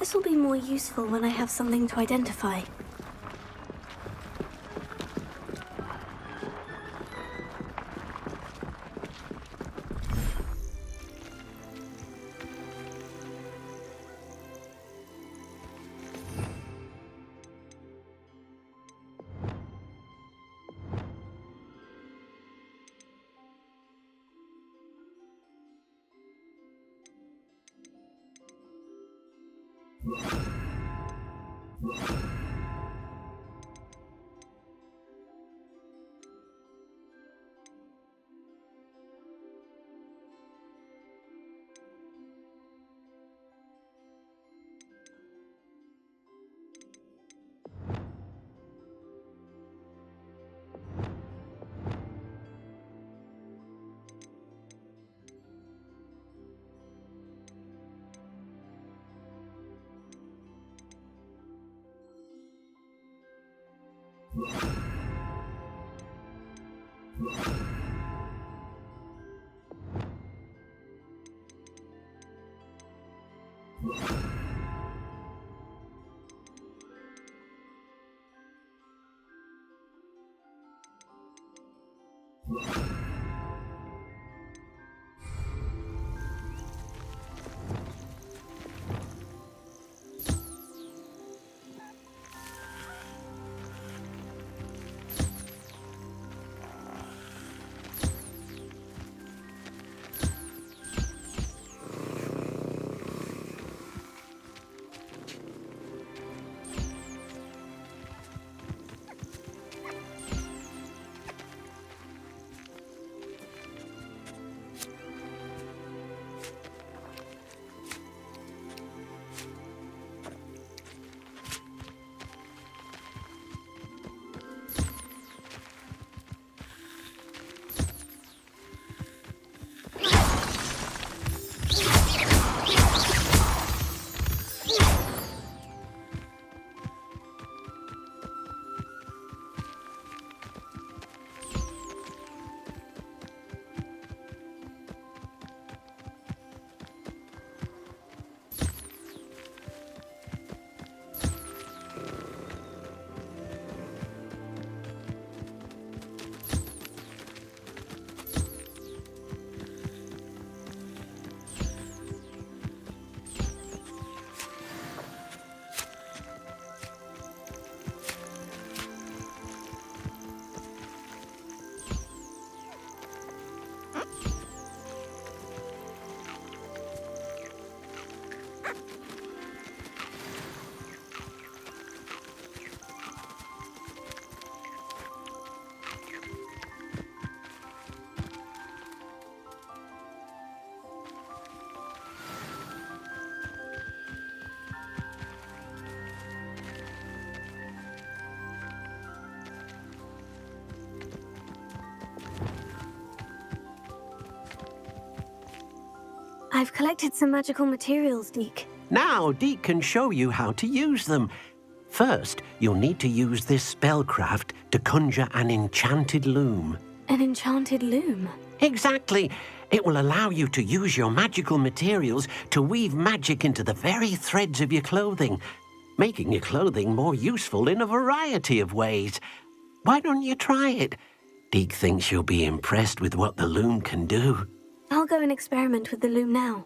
This will be more useful when I have something to identify. I've collected some magical materials, Deke. Now, Deke can show you how to use them. First, you'll need to use this spellcraft to conjure an enchanted loom. An enchanted loom? Exactly. It will allow you to use your magical materials to weave magic into the very threads of your clothing, making your clothing more useful in a variety of ways. Why don't you try it? Deke thinks you'll be impressed with what the loom can do. I'll go and experiment with the loom now.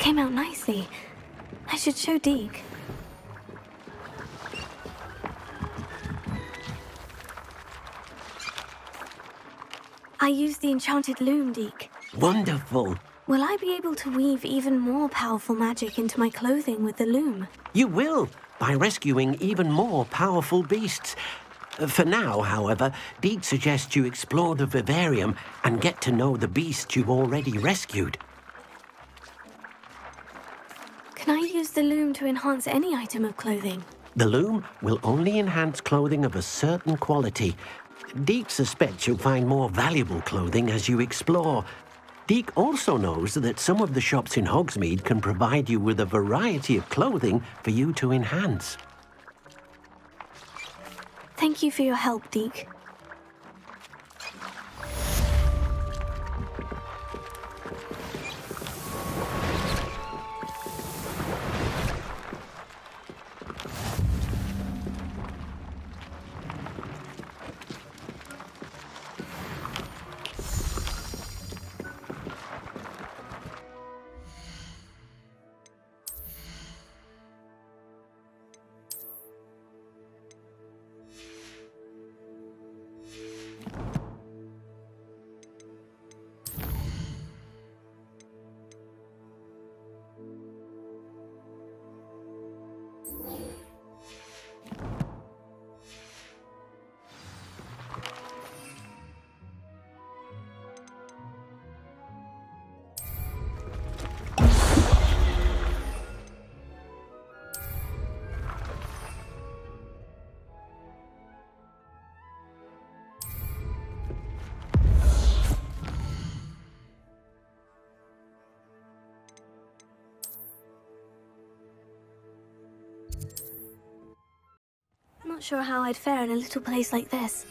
came out nicely. I should show Deke. I used the enchanted loom, Deke. Wonderful. Will I be able to weave even more powerful magic into my clothing with the loom? You will, by rescuing even more powerful beasts. For now, however, Deke suggests you explore the vivarium and get to know the beasts you've already rescued. Can I use the loom to enhance any item of clothing? The loom will only enhance clothing of a certain quality. Deke suspects you'll find more valuable clothing as you explore. Deke also knows that some of the shops in Hogsmeade can provide you with a variety of clothing for you to enhance. Thank you for your help, Deke. Not sure how I'd fare in a little place like this.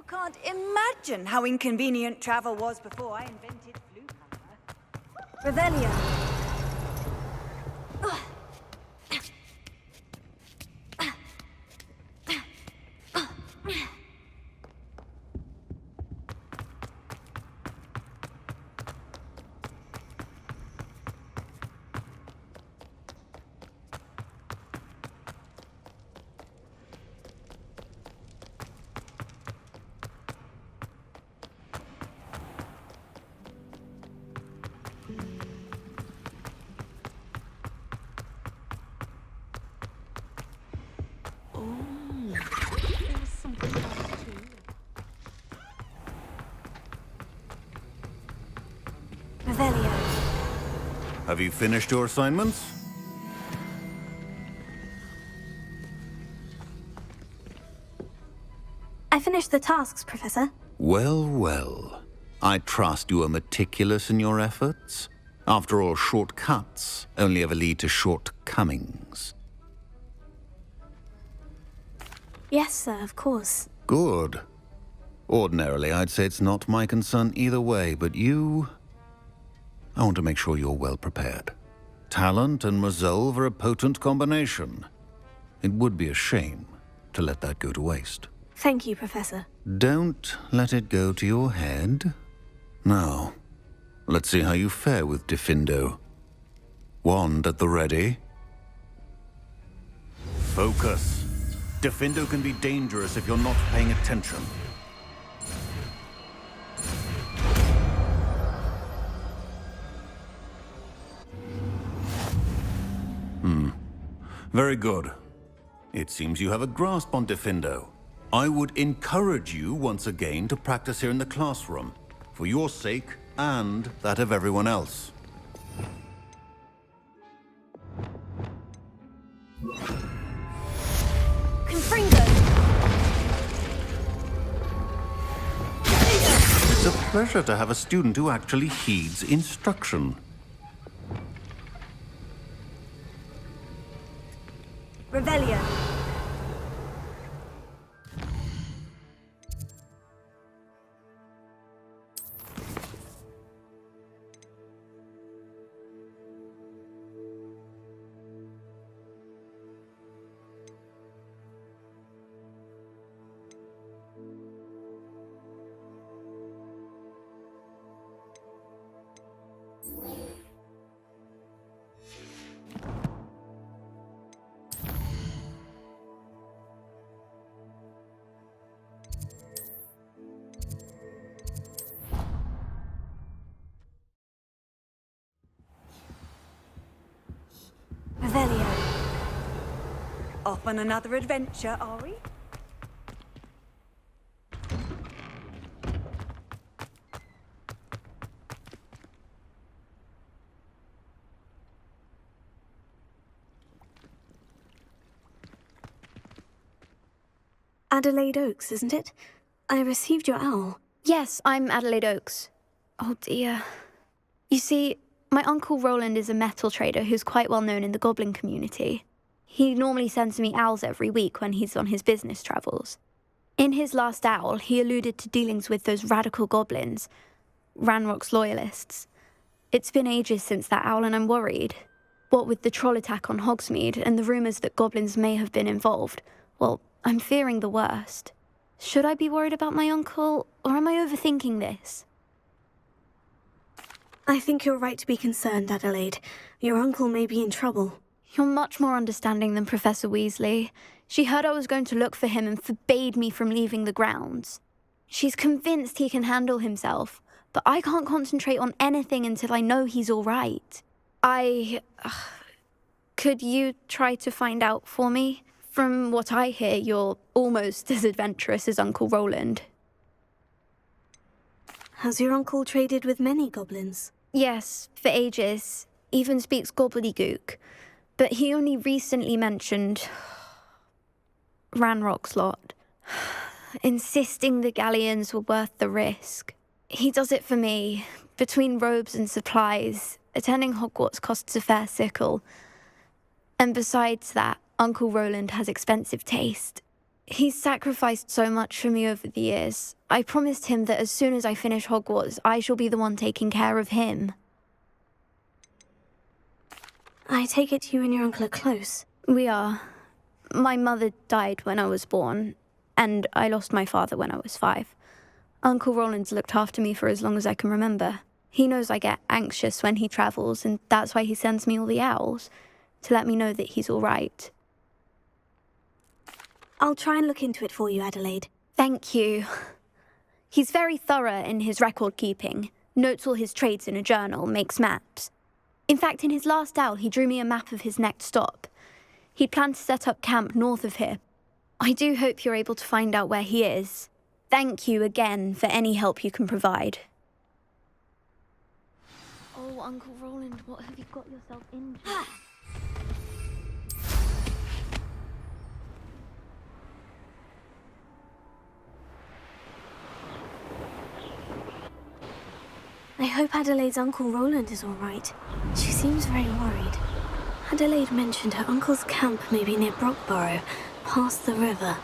Can't imagine how inconvenient travel was before I invented Flute Hunter. Revelio. Revelio. Have you finished your assignments? I finished the tasks, Professor. Well, well. I trust you are meticulous in your efforts. After all, shortcuts only ever lead to shortcomings. Yes, sir, of course. Good. Ordinarily, I'd say it's not my concern either way, but I want to make sure you're well prepared. Talent and resolve are a potent combination. It would be a shame to let that go to waste. Thank you, Professor. Don't let it go to your head. Now, let's see how you fare with Diffindo. Wand at the ready. Focus. Diffindo can be dangerous if you're not paying attention. Very good. It seems you have a grasp on Diffindo. I would encourage you once again to practice here in the classroom, for your sake and that of everyone else. Confringo! It's a pleasure to have a student who actually heeds instruction. Revelio. Revelio. Off on another adventure, are we? Adelaide Oaks, isn't it? I received your owl. Yes, I'm Adelaide Oaks. Oh dear. You see, my Uncle Roland is a metal trader who's quite well known in the goblin community. He normally sends me owls every week when he's on his business travels. In his last owl, he alluded to dealings with those radical goblins, Ranrock's loyalists. It's been ages since that owl and I'm worried. What with the troll attack on Hogsmeade and the rumours that goblins may have been involved, well, I'm fearing the worst. Should I be worried about my uncle, or am I overthinking this? I think you're right to be concerned, Adelaide. Your uncle may be in trouble. You're much more understanding than Professor Weasley. She heard I was going to look for him and forbade me from leaving the grounds. She's convinced he can handle himself, but I can't concentrate on anything until I know he's all right. Could you try to find out for me? From what I hear, you're almost as adventurous as Uncle Roland. Has your uncle traded with many goblins? Yes, for ages. Even speaks gobbledygook. But he only recently mentioned Ranrock's lot, insisting the galleons were worth the risk. He does it for me. Between robes and supplies, attending Hogwarts costs a fair sickle. And besides that, Uncle Roland has expensive taste. He's sacrificed so much for me over the years. I promised him that as soon as I finish Hogwarts, I shall be the one taking care of him. I take it you and your uncle are close. We are. My mother died when I was born, and I lost my father when I was 5. Uncle Roland's looked after me for as long as I can remember. He knows I get anxious when he travels, and that's why he sends me all the owls, to let me know that he's all right. I'll try and look into it for you, Adelaide. Thank you. He's very thorough in his record keeping, notes all his trades in a journal, makes maps. In fact, in his last owl, he drew me a map of his next stop. He'd planned to set up camp north of here. I do hope you're able to find out where he is. Thank you again for any help you can provide. Oh, Uncle Roland, what have you got yourself into? I hope Adelaide's Uncle Roland is all right. She seems very worried. Adelaide mentioned her uncle's camp may be near Brockborough, past the river.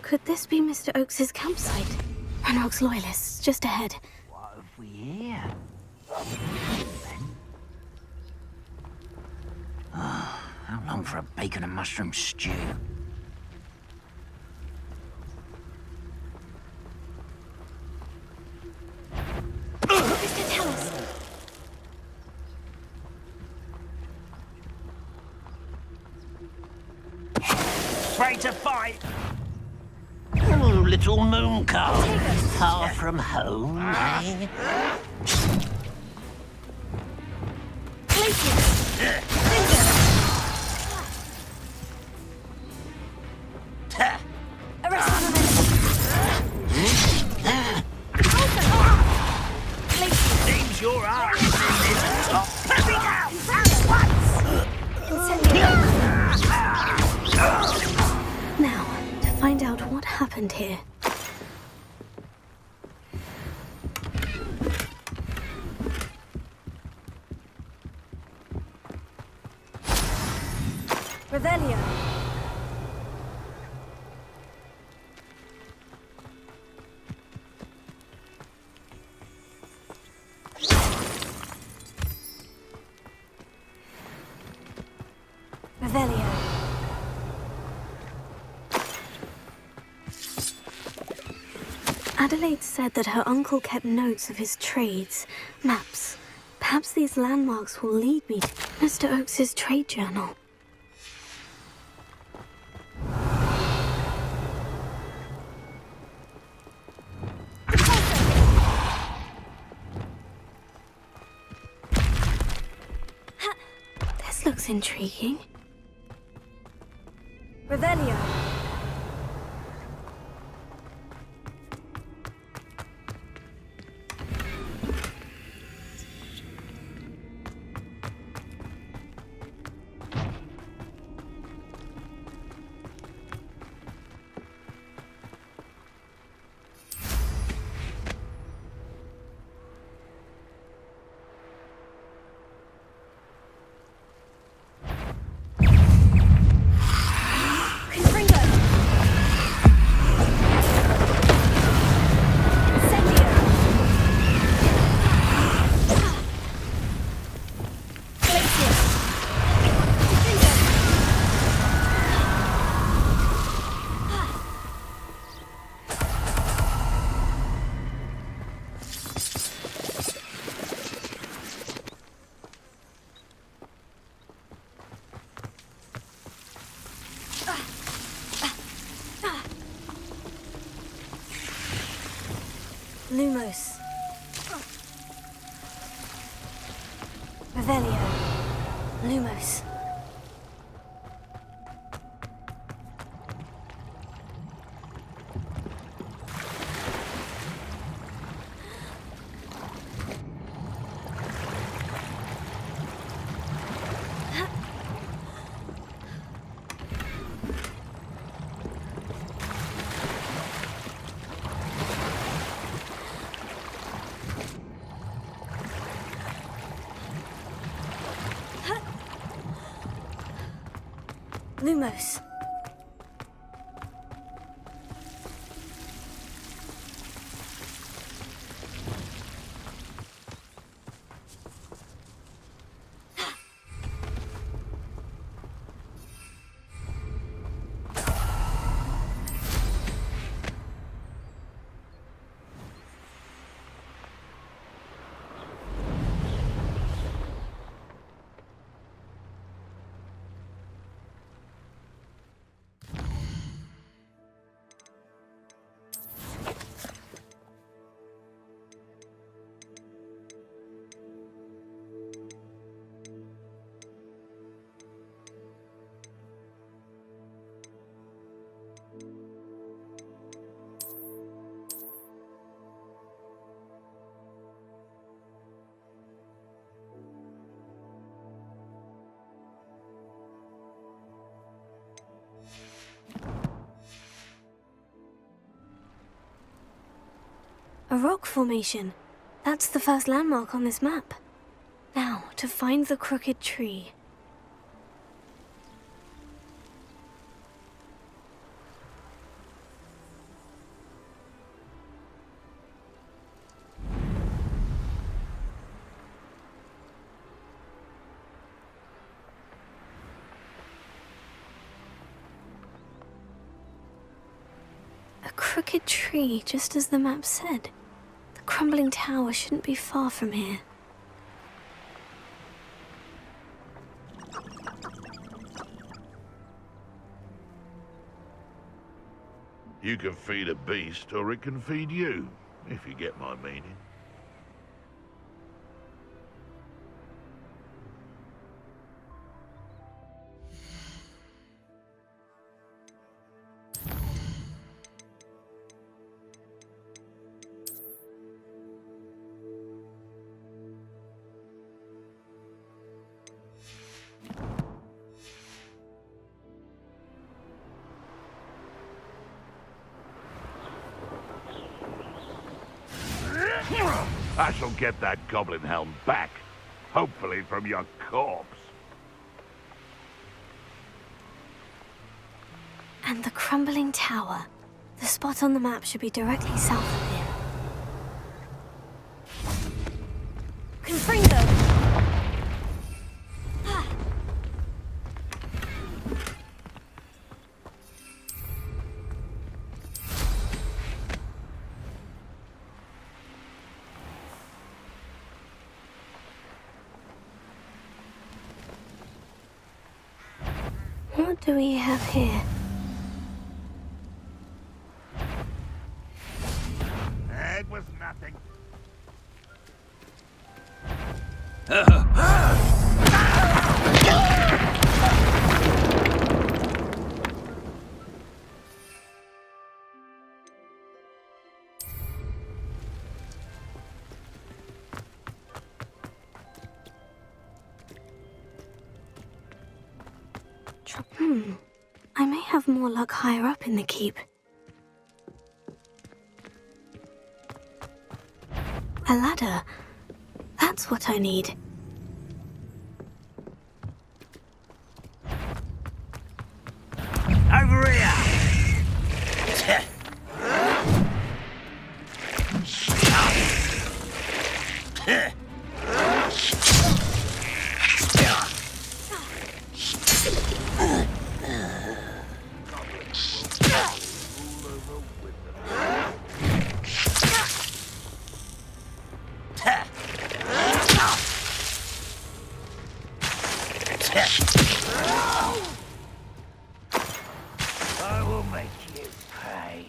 Could this be Mr. Oakes's campsite? Ranrock's loyalists, just ahead. What have we here? Oh, how long for a bacon and mushroom stew? Mr. Tellus! Afraid to fight? Oh, little moon calf. Far from home, eh? Seems your arms in this top. Now, to find out what happened here. Revelio. Revelio. Adelaide said that her uncle kept notes of his trades, maps. Perhaps these landmarks will lead me to Mr. Oakes's trade journal. This looks intriguing. Revelio. Lumos. Revelio. Lumos. Lumos. A rock formation. That's the first landmark on this map. Now, to find the crooked tree. A crooked tree, just as the map said. The crumbling tower shouldn't be far from here. You can feed a beast, or it can feed you, if you get my meaning. I shall get that goblin helm back, hopefully from your corpse. And the crumbling tower. The spot on the map should be directly south of here. Confringo! What do we have here? It was nothing. I may have more luck higher up in the keep. A ladder. That's what I need. Over here! I will make you pay.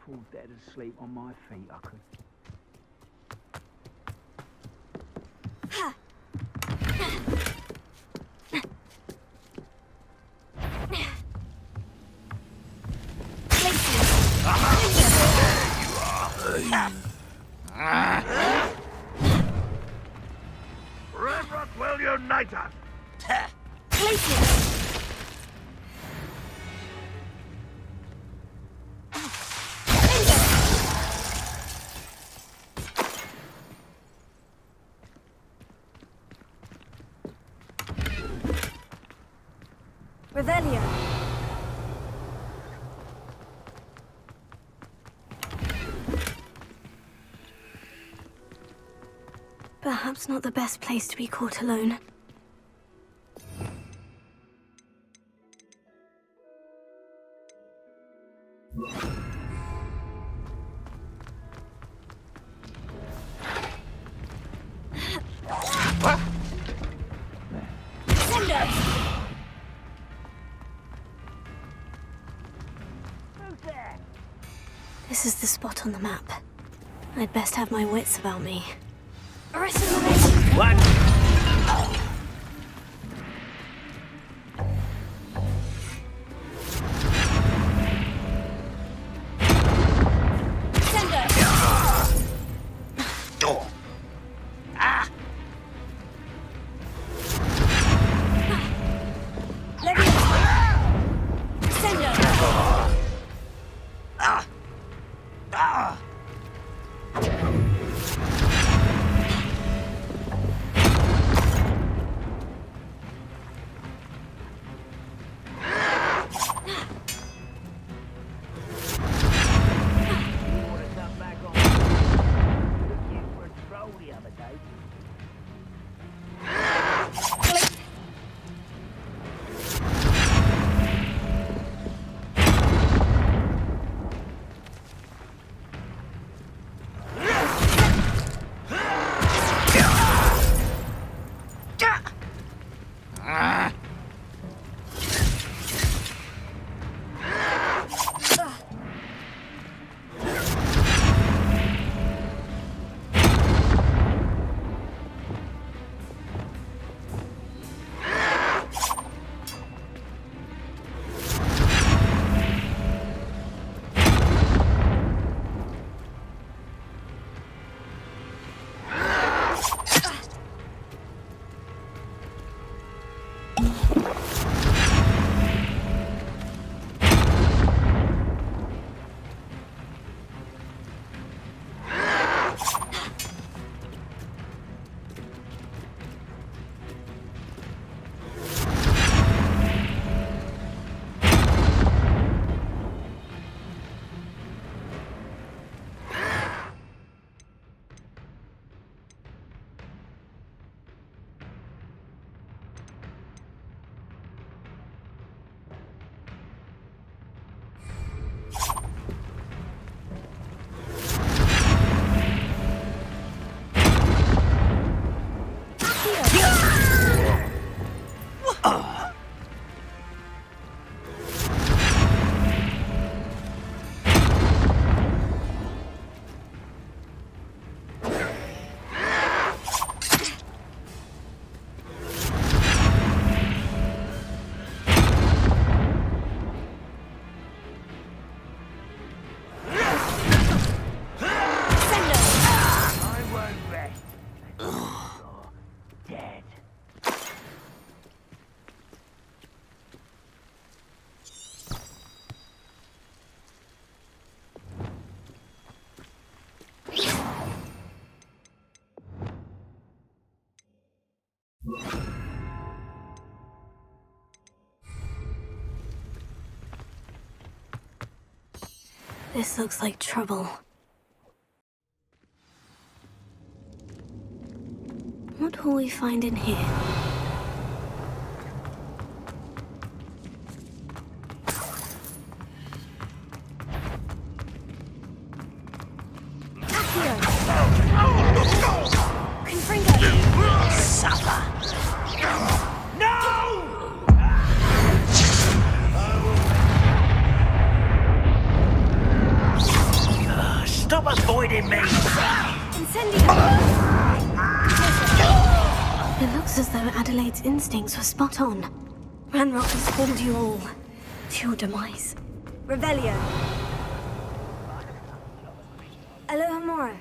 Fall dead asleep on my feet, I could. Ramrock will unite us! Revelio. Perhaps not the best place to be caught alone. This is the spot on the map. I'd best have my wits about me. Arrest him already! One. This looks like trouble. What will we find in here? Stop avoiding me! It looks as though Adelaide's instincts were spot on. Ranrock has fooled you all to your demise. Revelio. Alohomora.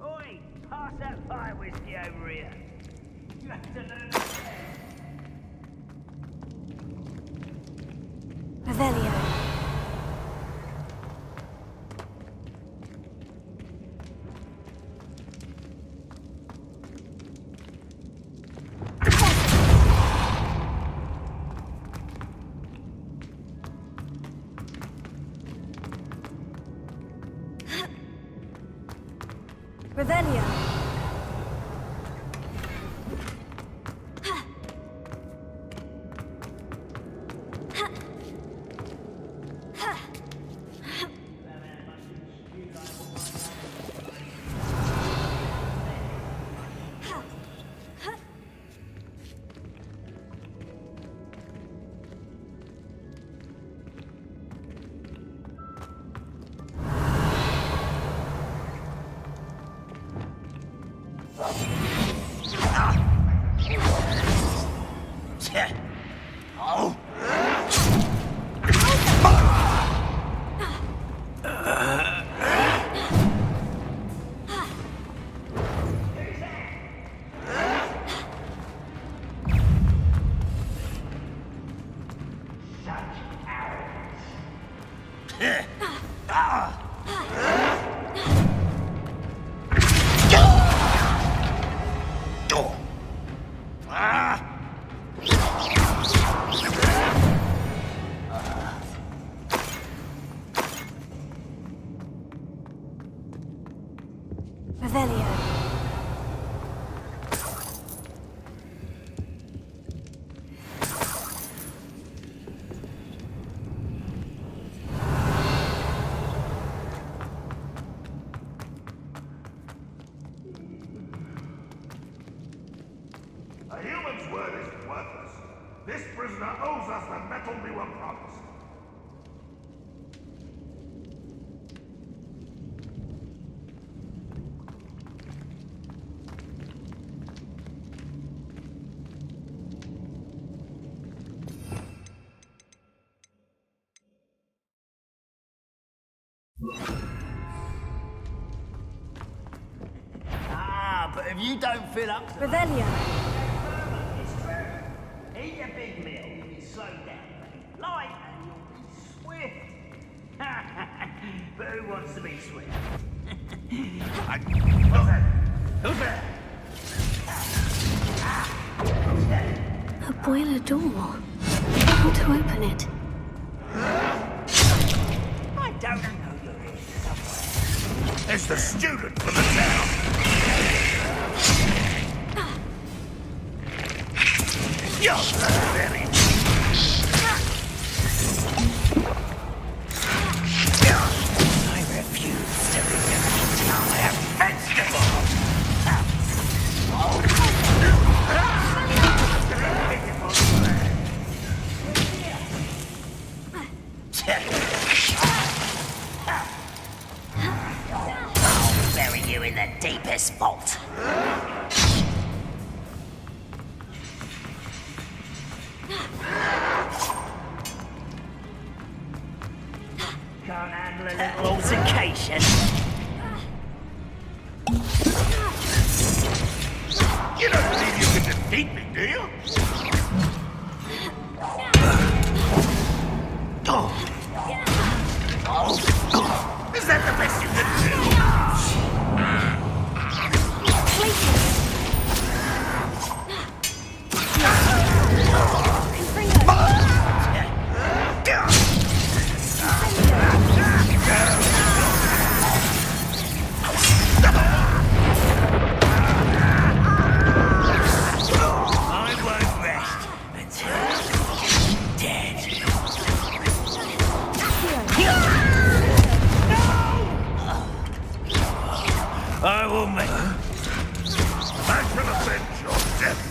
Oi! Pass that fire whiskey over here. Revelio. Revelio. Oh! Revelio. A human's word is worthless. This prisoner owes us the metal we were promised. But if you don't fill up to Revelio. it's true. Eat a big meal, you'll be slow down. Light and you'll be swift. But who wants to be swift? What's that? Who's that? A boiler door. How to open it? I don't know you're here somewhere. It's the student from the town. You're very... I refuse to be an entire vegetable. I'll bury you in the deepest vault. Can't handle a little altercation. You don't believe you can defeat me, do you? Is that the best you can do? I will make... I shall avenge your death.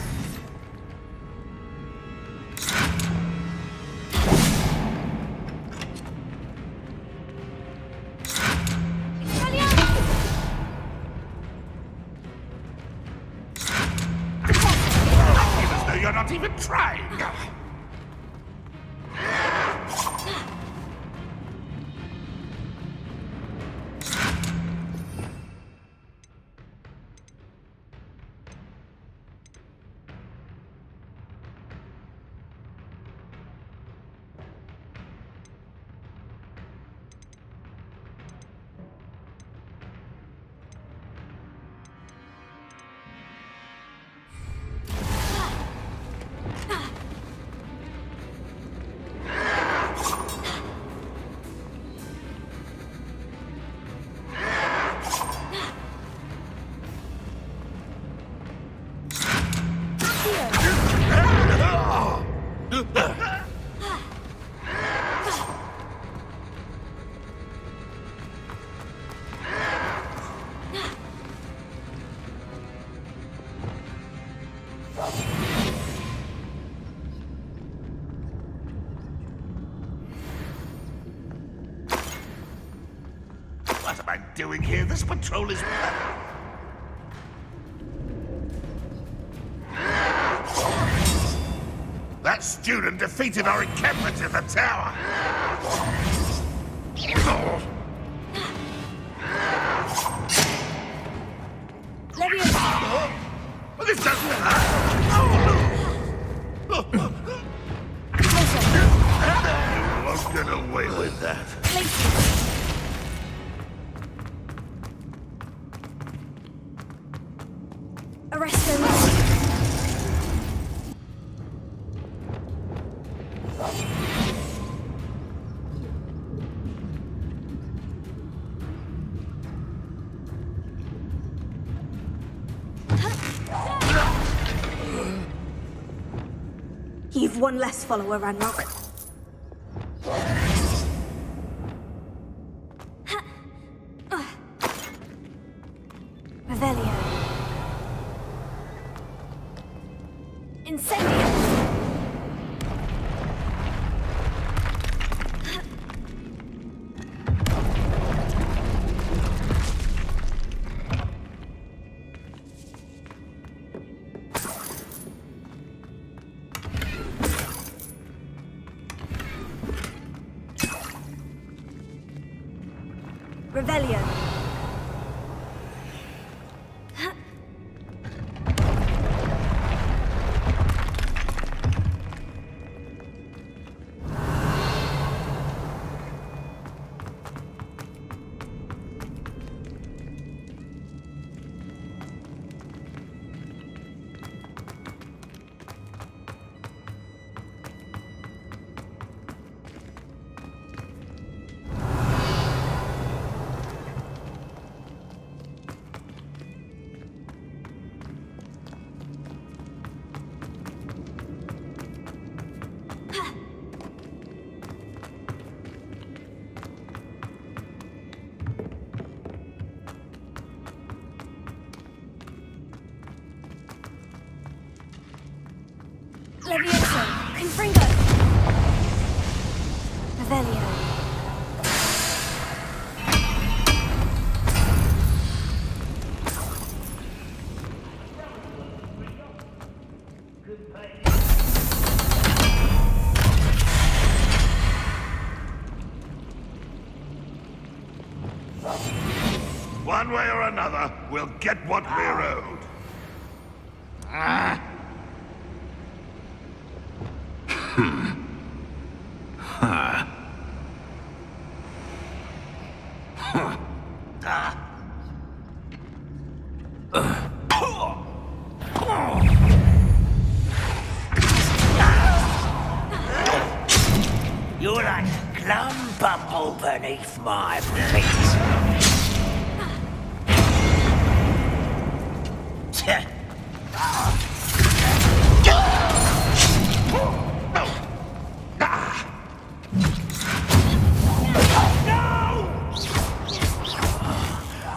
Even though you're not even trying. doing here? This patrol is... That student defeated our encampment in the tower! This doesn't hurt! You won't get away with that. Arrest him. You've one less follower, Ranrock. Revelio. Incendio. Revelio. Levioso. Confringo. Revelio. One way or another, we'll get what we're owed. You're like a glum bumble beneath my feet.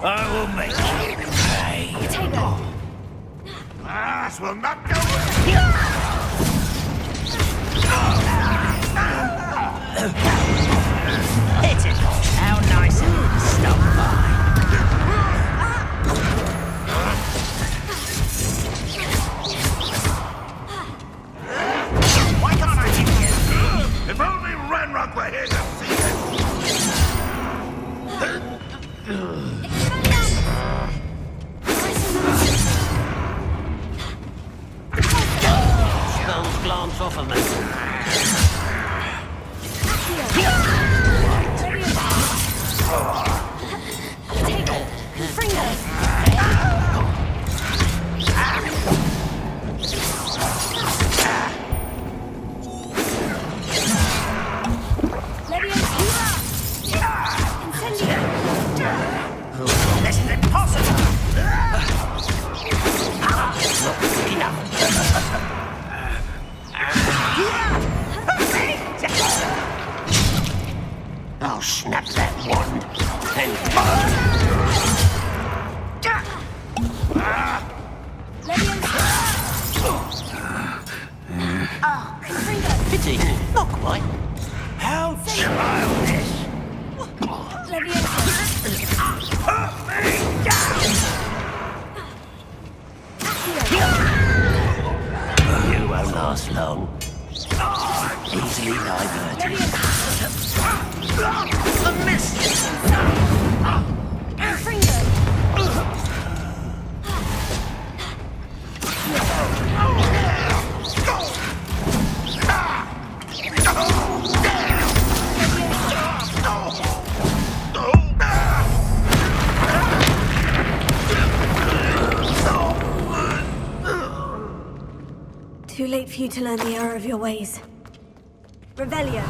I will make you pay. This will not go well. Hit it! How nice of you to stop by. Why can't I hit you? If only Ranrock were here to see Don't glance off of me. This is impossible! Enough! A miss! Too late for you to learn the error of your ways. Revelio.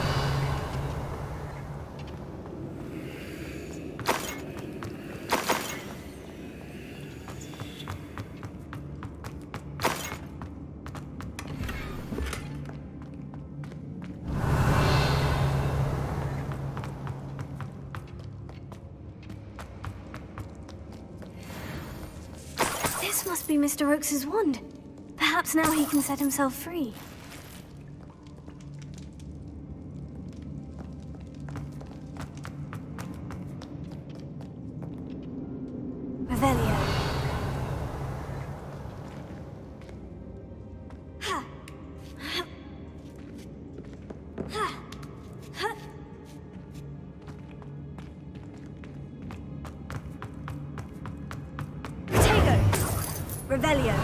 This must be Mr. Oakes's wand. Perhaps now he can set himself free. Revelio. Ha! Ha! Ha! Ha! Tego. Revelio.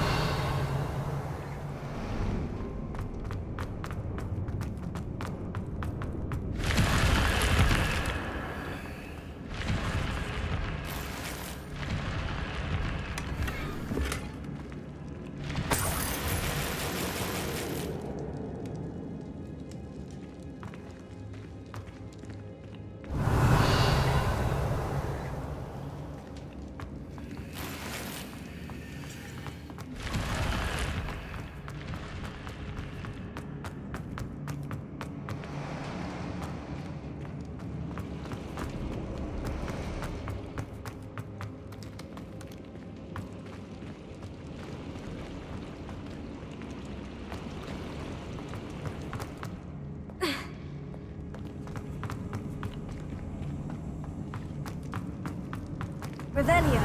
Revelio.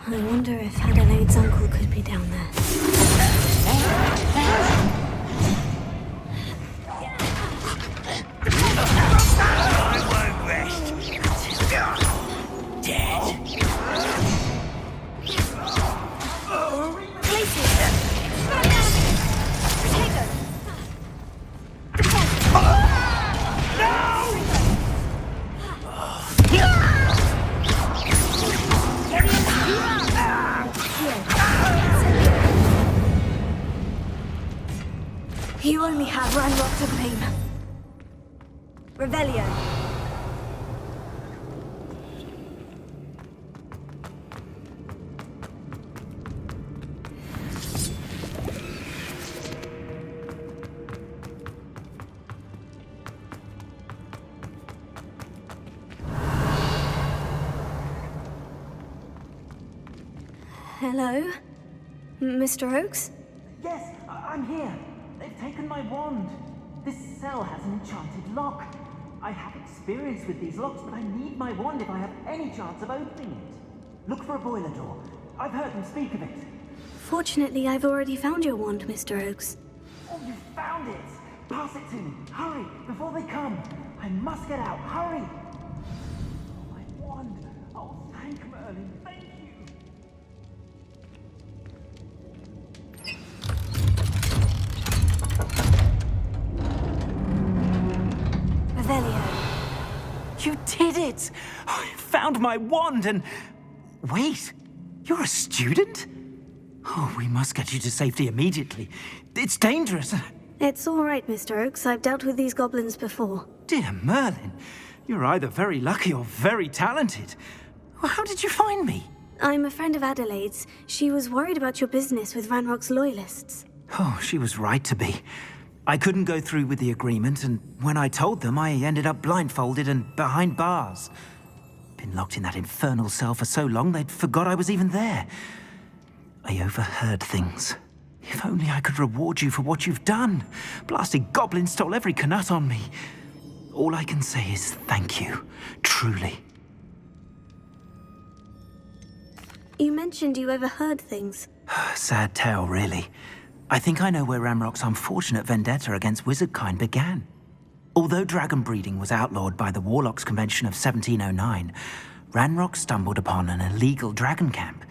I wonder if Adelaide's uncle could be down there. I won't rest until you're dead. You only have Ranrock to blame. Revelio. Hello? Mr. Oakes? Yes, I'm here. They've taken my wand. This cell has an enchanted lock. I have experience with these locks, but I need my wand if I have any chance of opening it. Look for a boiler door. I've heard them speak of it. Fortunately, I've already found your wand, Mr. Oakes. Oh, you found it! Pass it to me. Hurry, before they come. I must get out. Hurry! Oh, my wand. Oh, thank Merlin. Thank you. Revelio. You did it! I found my wand and... Wait, you're a student? Oh, we must get you to safety immediately. It's dangerous. It's all right, Mr. Oakes. I've dealt with these goblins before. Dear Merlin, You're either very lucky or very talented. Well, how did you find me? I'm a friend of Adelaide's. She was worried about your business with Ranrock's loyalists. Oh, she was right to be. I couldn't go through with the agreement, and when I told them, I ended up blindfolded and behind bars. Been locked in that infernal cell for so long, they'd forgot I was even there. I overheard things. If only I could reward you for what you've done. Blasted goblin stole every Knut on me. All I can say is thank you, truly. You mentioned you overheard things. Sad tale, really. I think I know where Ranrock's unfortunate vendetta against wizardkind began. Although dragon breeding was outlawed by the Warlocks Convention of 1709, Ranrock stumbled upon an illegal dragon camp.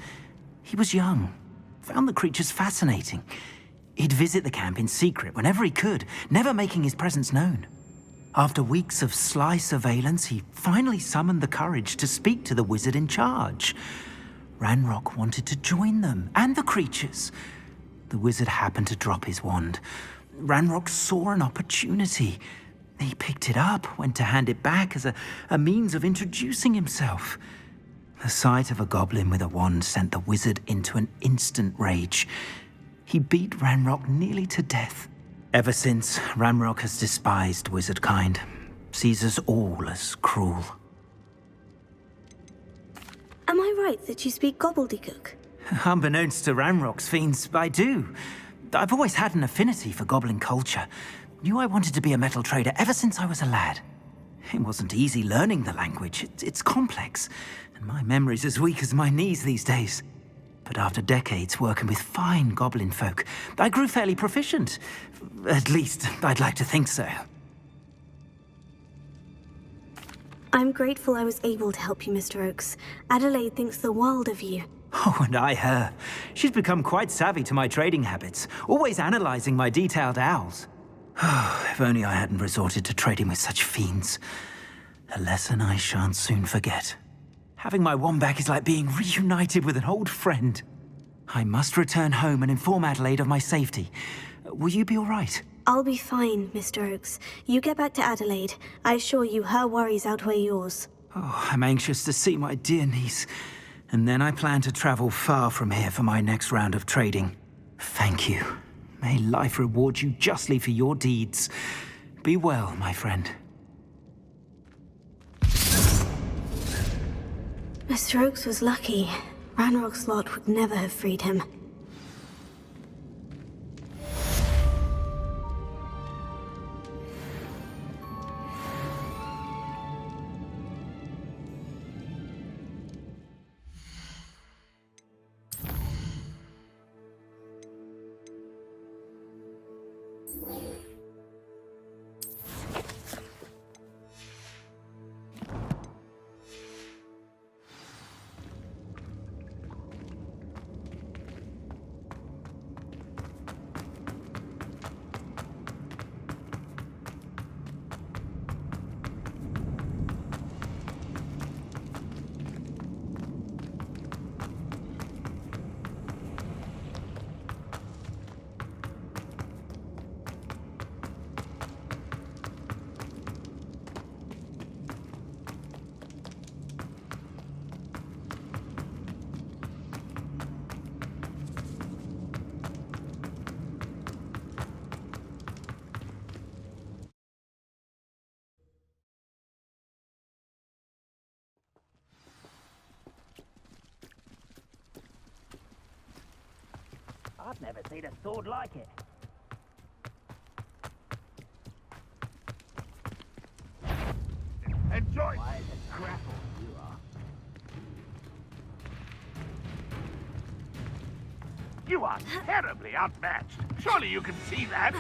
He was young, found the creatures fascinating. He'd visit the camp in secret whenever he could, never making his presence known. After weeks of sly surveillance, he finally summoned the courage to speak to the wizard in charge. Ranrock wanted to join them, and the creatures. The wizard happened to drop his wand. Ranrock saw an opportunity. He picked it up, went to hand it back as a means of introducing himself. The sight of a goblin with a wand sent the wizard into an instant rage. He beat Ranrock nearly to death. Ever since, Ranrock has despised wizardkind, sees us all as cruel. Am I right that you speak gobbledygook? Unbeknownst to Ranrock's fiends, I do. I've always had an affinity for goblin culture. Knew I wanted to be a metal trader ever since I was a lad. It wasn't easy learning the language. It's complex, and my memory's as weak as my knees these days. But after decades working with fine goblin folk, I grew fairly proficient. At least, I'd like to think so. I'm grateful I was able to help you, Mr. Oakes. Adelaide thinks the world of you. Oh, and I her. She's become quite savvy to my trading habits, always analyzing my detailed owls. If only I hadn't resorted to trading with such fiends. A lesson I shan't soon forget. Having my wand back is like being reunited with an old friend. I must return home and inform Adelaide of my safety. Will you be all right? I'll be fine, Mr. Oakes. You get back to Adelaide. I assure you her worries outweigh yours. Oh, I'm anxious to see my dear niece. And then I plan to travel far from here for my next round of trading. Thank you. May life reward you justly for your deeds. Be well, my friend. Mr. Oakes was lucky. Ranrock's lot would never have freed him. I've never seen a sword like it. Enjoy! Why, the grapple you are. You are terribly outmatched. Surely you can see that.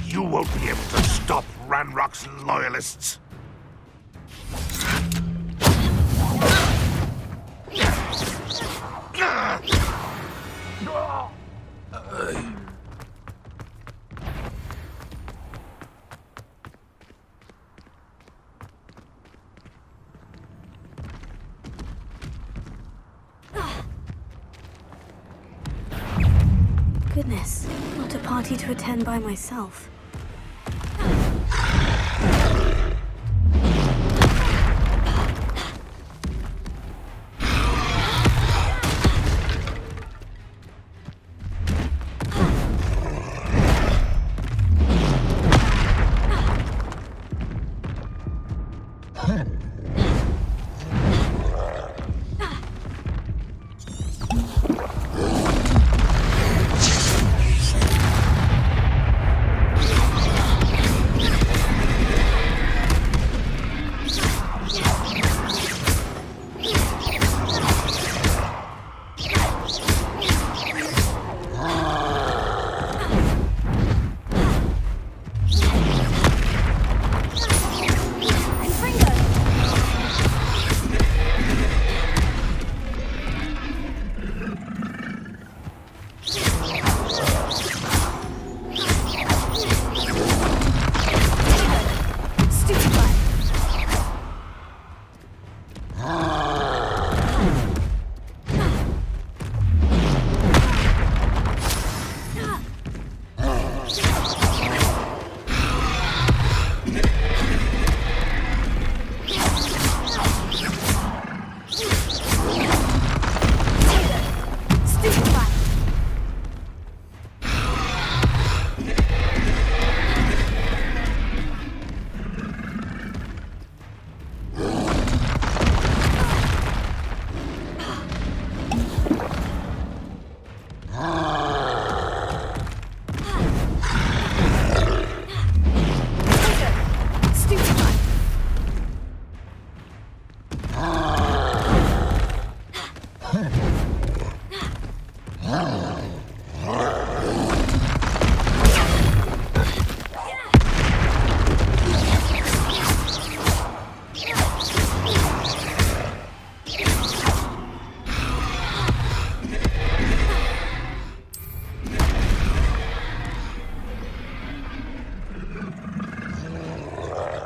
You won't be able to stop Ranrock's loyalists. goodness, not a party to attend by myself.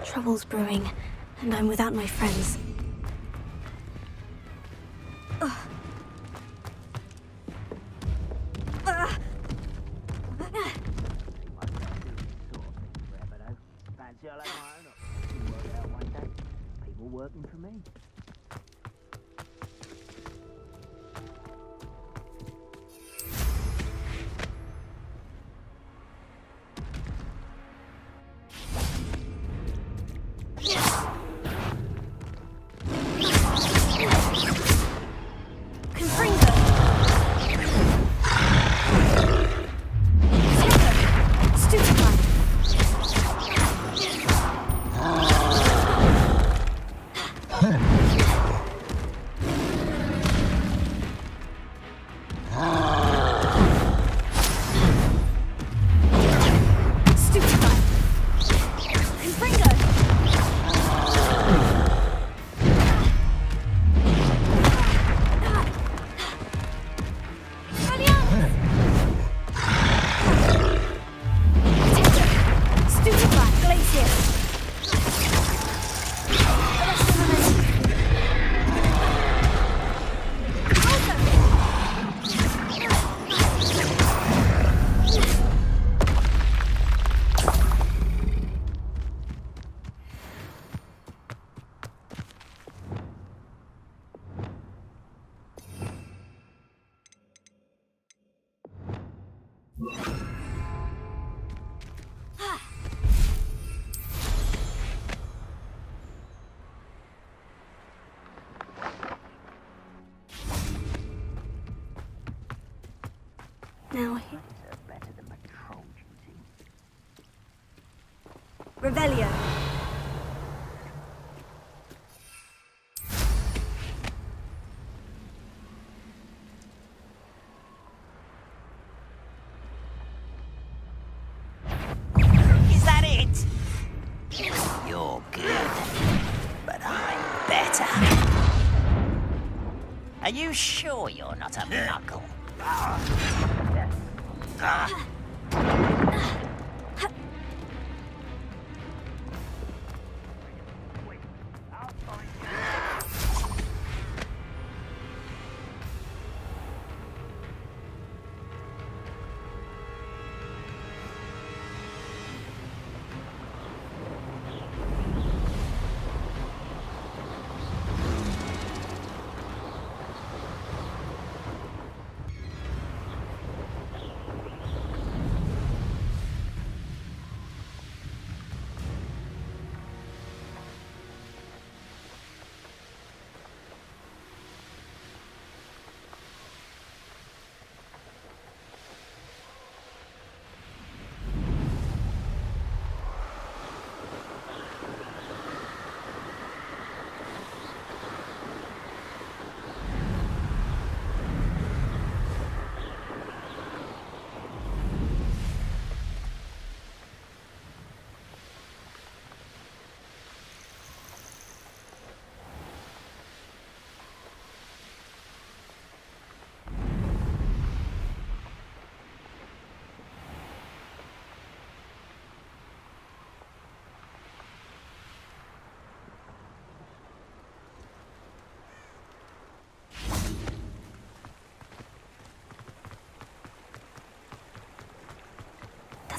Trouble's brewing, and I'm without my friends. Fancy I'll have my own option. Work out one day. People working for me. Now, Better than my troll duty. Revelio. Is that it? You're good, but I'm better. Are you sure you're not a knuckle?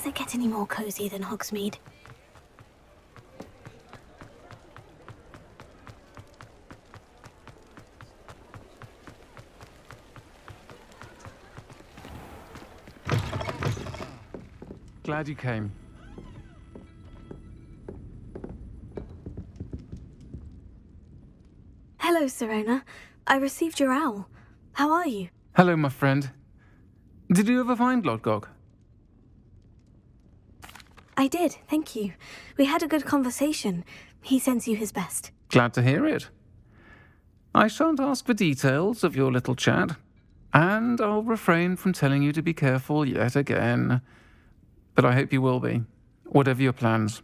it get any more cozy than Hogsmeade? Glad you came. Hello, Serona. I received your owl. How are you? Hello, my friend. Did you ever find Lodgok? I did, thank you. We had a good conversation. He sends you his best. Glad to hear it. I shan't ask for details of your little chat, and I'll refrain from telling you to be careful yet again. But I hope you will be, whatever your plans.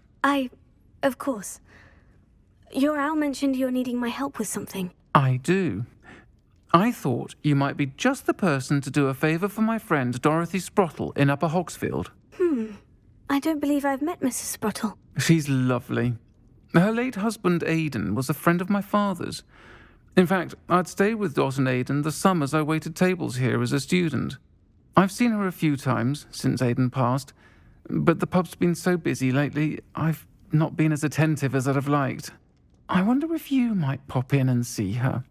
Of course. Your owl mentioned you're needing my help with something. I do. I thought you might be just the person to do a favour for my friend Dorothy Sprottle in Upper Hogsfield. I don't believe I've met Mrs. Sprottle. She's lovely. Her late husband Aidan was a friend of my father's. In fact, I'd stay with Dot and Aidan the summers I waited tables here as a student. I've seen her a few times since Aidan passed, but the pub's been so busy lately, I've not been as attentive as I'd have liked. I wonder if you might pop in and see her.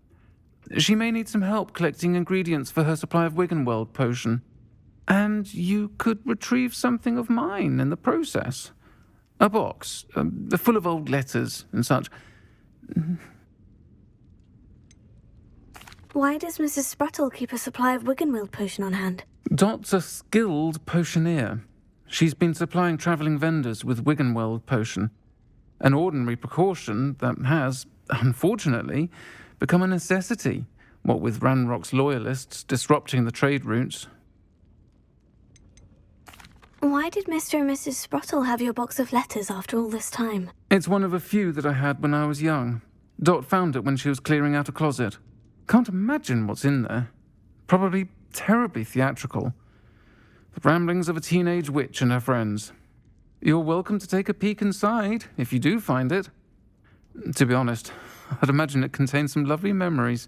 She may need some help collecting ingredients for her supply of Wiggenweld potion. And you could retrieve something of mine in the process. A box, full of old letters and such. Why does Mrs. Sprottle keep a supply of Wiggenweld potion on hand? Dot's a skilled potioneer. She's been supplying travelling vendors with Wiggenweld potion. An ordinary precaution that has, unfortunately, become a necessity, what with Ranrock's loyalists disrupting the trade routes. Why did Mr. and Mrs. Sprottle have your box of letters after all this time? It's one of a few that I had when I was young. Dot found it when she was clearing out a closet. Can't imagine what's in there. Probably terribly theatrical. The ramblings of a teenage witch and her friends. You're welcome to take a peek inside, if you do find it. To be honest, I'd imagine it contains some lovely memories.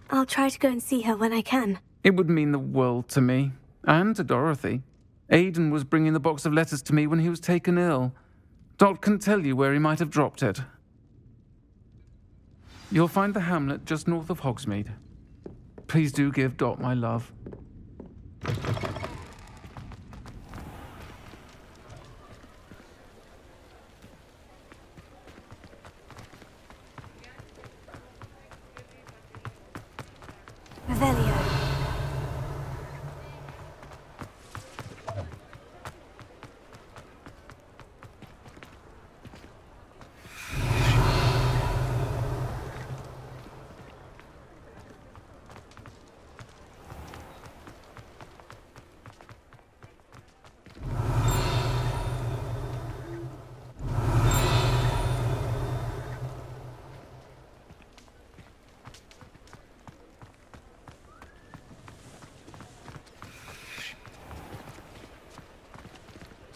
I'll try to go and see her when I can. It would mean the world to me. And to Dorothy. Aidan was bringing the box of letters to me when he was taken ill. Dot can tell you where he might have dropped it. You'll find the hamlet just north of Hogsmeade. Please do give Dot my love. Revelio.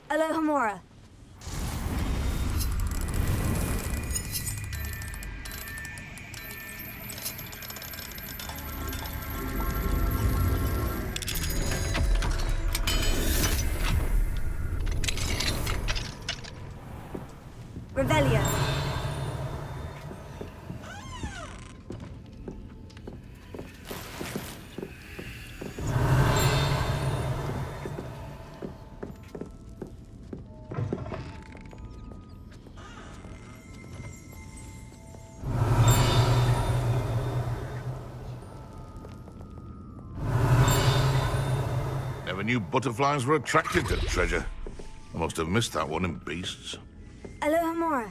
Alohomora. Revelio. Never knew butterflies were attracted to treasure. I must have missed that one in Beasts. Alohomora.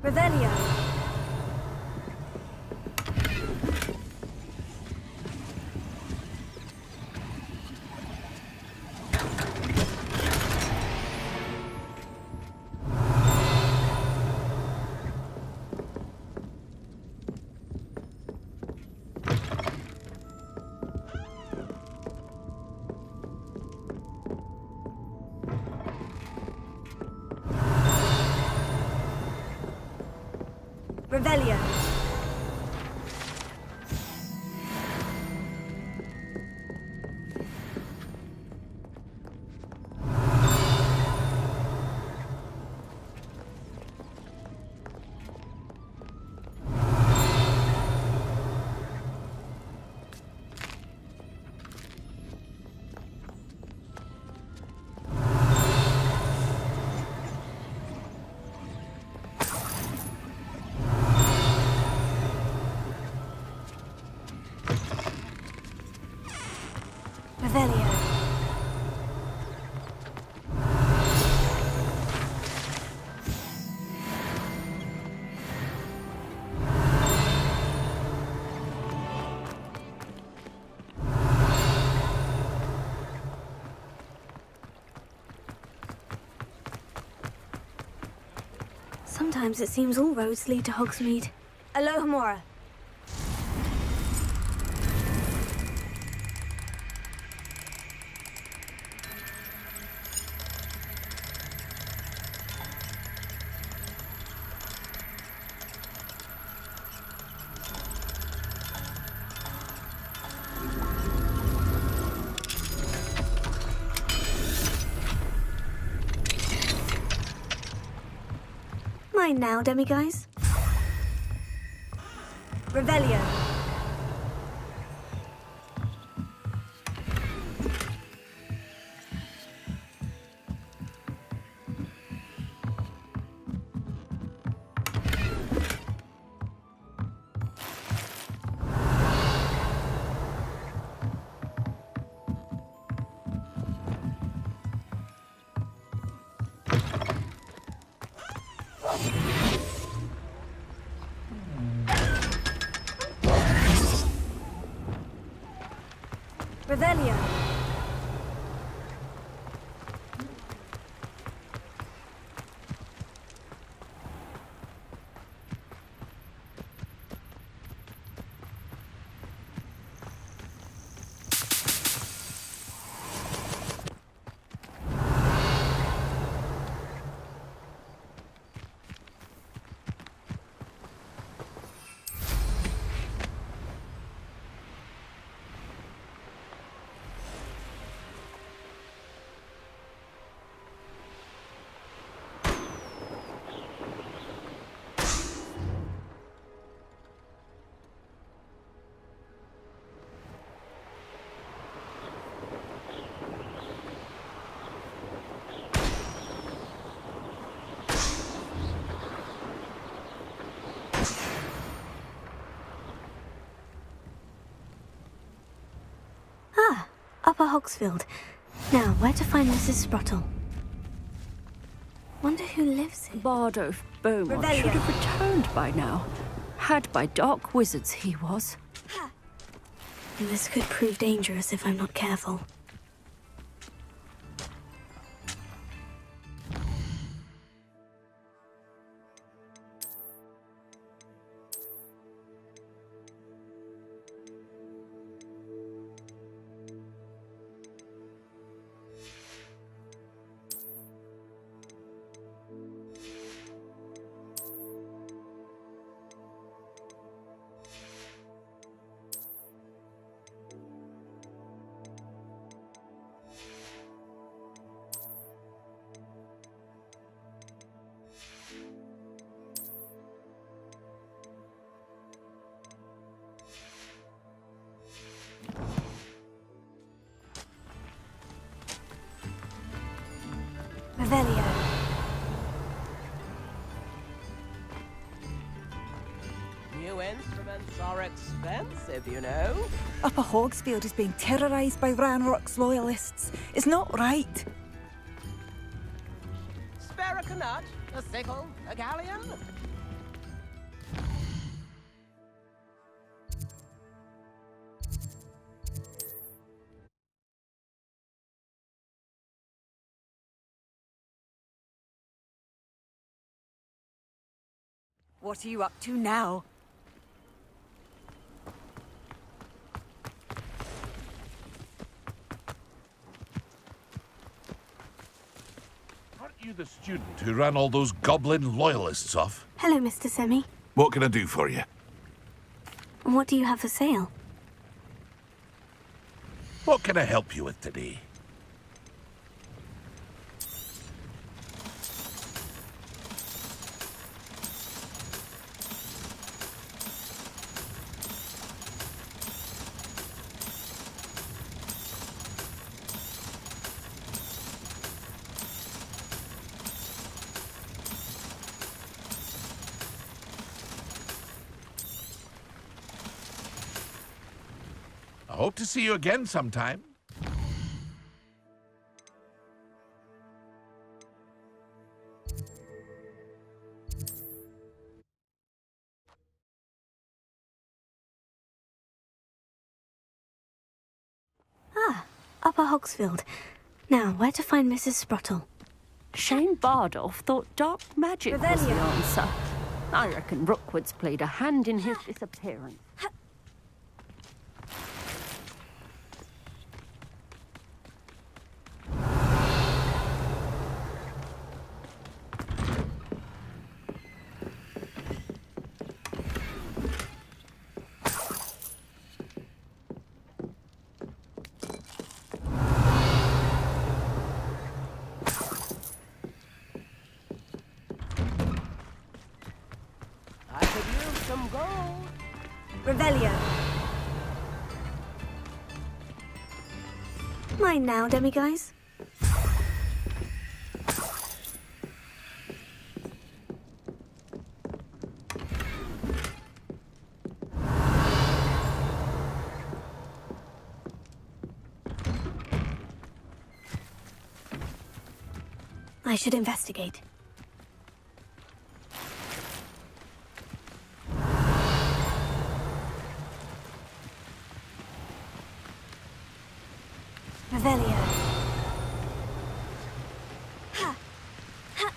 Revelio. Revelio. Revelio. Sometimes it seems all roads lead to Hogsmeade. Alohomora. Mine now, demiguise. Revelio. Revelio. Upper Hogsfield. Now, where to find Mrs. Sprottle? Wonder who lives here. Bardolph Beaumont Revelio. should have returned by now. Had by dark wizards he was. This could prove dangerous if I'm not careful. Revelio. New instruments are expensive, you know. Upper Hogsfield is being terrorised by Ranrock's loyalists. It's not right. Spare a canut, a sickle, a galleon. What are you up to now? Aren't you the student who ran all those goblin loyalists off? Hello, Mr. Semi. What can I do for you? What do you have for sale? What can I help you with today? I hope to see you again sometime. Upper Hogsfield. Now, where to find Mrs. Sprottle? Shane Bardolph thought dark magic was the Revelio. answer. I reckon Rookwood's played a hand in his disappearance. I could use some gold. Revelio. Mine now, demiguise. I should investigate. Revelio. Ha! Ha!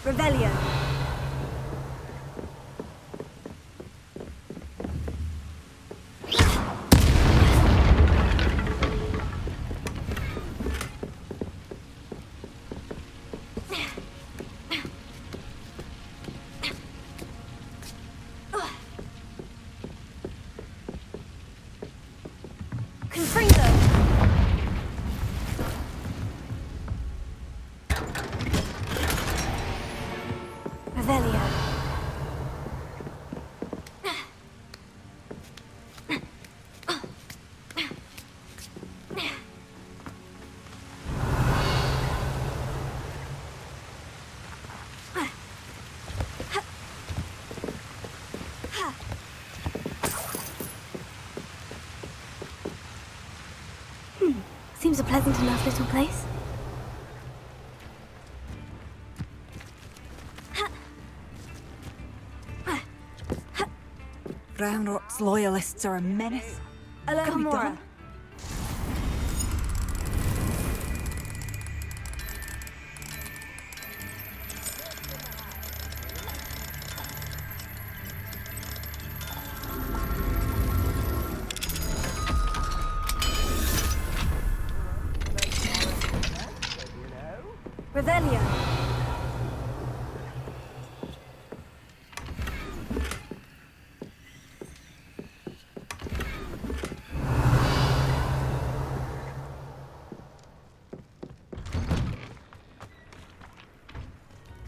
Revelio. Confringo. Revelio. Seems a pleasant enough little place. Roundrot's loyalists are a menace. Allow me, Dom. Revelio.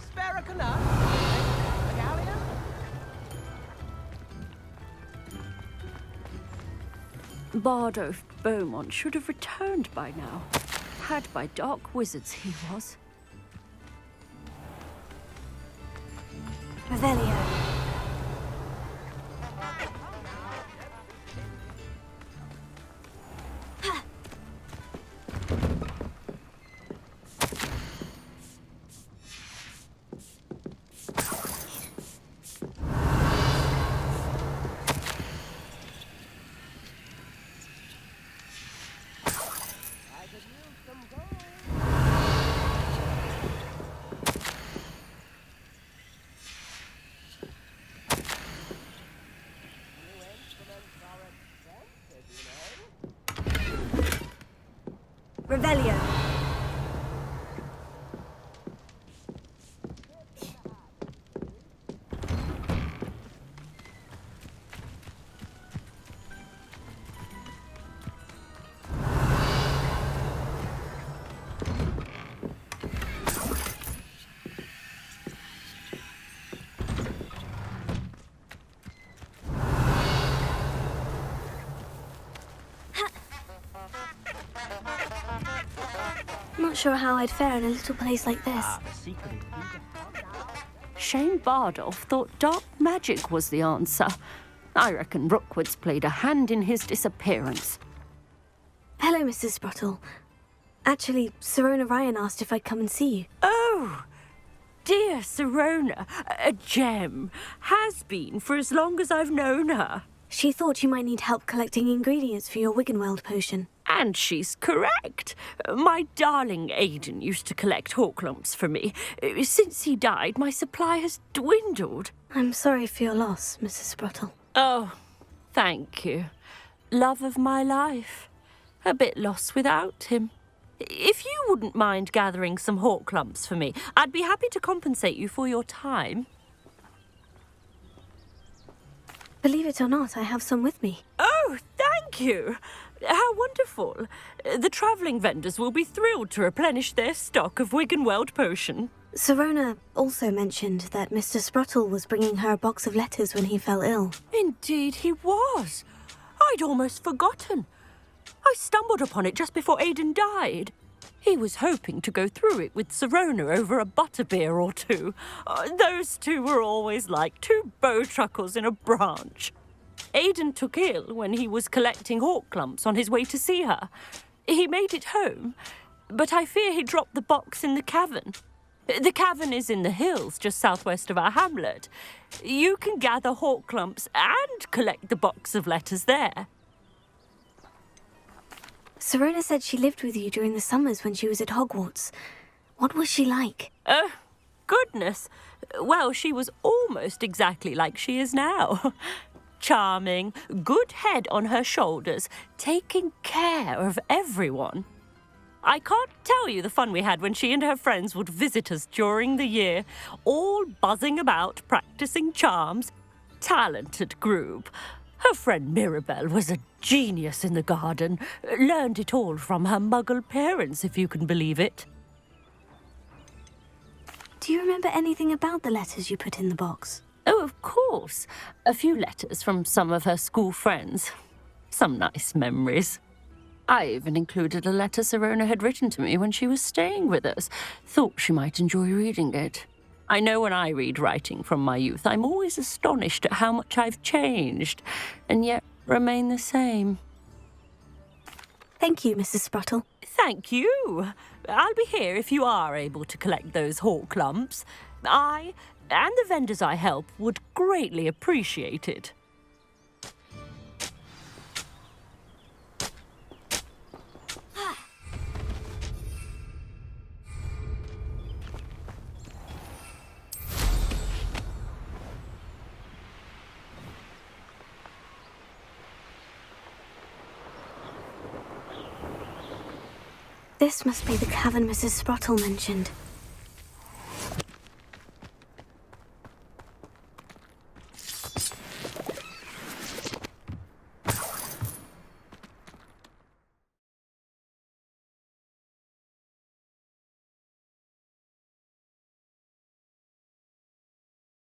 Spare a canard? A galleon? Bardolph Beaumont should have returned by now. Had by dark wizards he was. Revelio. Revelio. Not sure how I'd fare in a little place like this. Shane Bardolph thought dark magic was the answer. I reckon Rookwood's played a hand in his disappearance. Hello, Mrs. Sprottle. Actually, Sirona Ryan asked if I'd come and see you. Oh, dear Sirona, a gem. Has been for as long as I've known her. She thought you might need help collecting ingredients for your Wiggenweld potion. And she's correct. My darling Aidan used to collect Horklumps for me. Since he died, my supply has dwindled. I'm sorry for your loss, Mrs. Sprottle. Oh, thank you. Love of my life. A bit lost without him. If you wouldn't mind gathering some Horklumps for me, I'd be happy to compensate you for your time. Believe it or not, I have some with me. Oh, thank you. How wonderful. The travelling vendors will be thrilled to replenish their stock of Wiggenweld potion. Sirona also mentioned that Mr. Sprottle was bringing her a box of letters when he fell ill. Indeed he was. I'd almost forgotten. I stumbled upon it just before Aidan died. He was hoping to go through it with Sirona over a butterbeer or two. Those two were always like two bowtruckles in a branch. Aidan took ill when he was collecting Horklumps on his way to see her. He made it home, but I fear he dropped the box in the cavern. The cavern is in the hills just southwest of our hamlet. You can gather Horklumps and collect the box of letters there. Sirona said she lived with you during the summers when she was at Hogwarts. What was she like? Goodness. Well, she was almost exactly like she is now. Charming, good head on her shoulders, taking care of everyone. I can't tell you the fun we had when she and her friends would visit us during the year, all buzzing about, practicing charms. Talented group. Her friend Mirabelle was a genius in the garden. Learned it all from her muggle parents, if you can believe it. Do you remember anything about the letters you put in the box? Oh, of course. A few letters from some of her school friends. Some nice memories. I even included a letter Sirona had written to me when she was staying with us. Thought she might enjoy reading it. I know when I read writing from my youth, I'm always astonished at how much I've changed, and yet remain the same. Thank you, Mrs. Sprottle. Thank you. I'll be here if you are able to collect those Horklumps. I and the vendors I help would greatly appreciate it. This must be the cavern Mrs. Sprottle mentioned.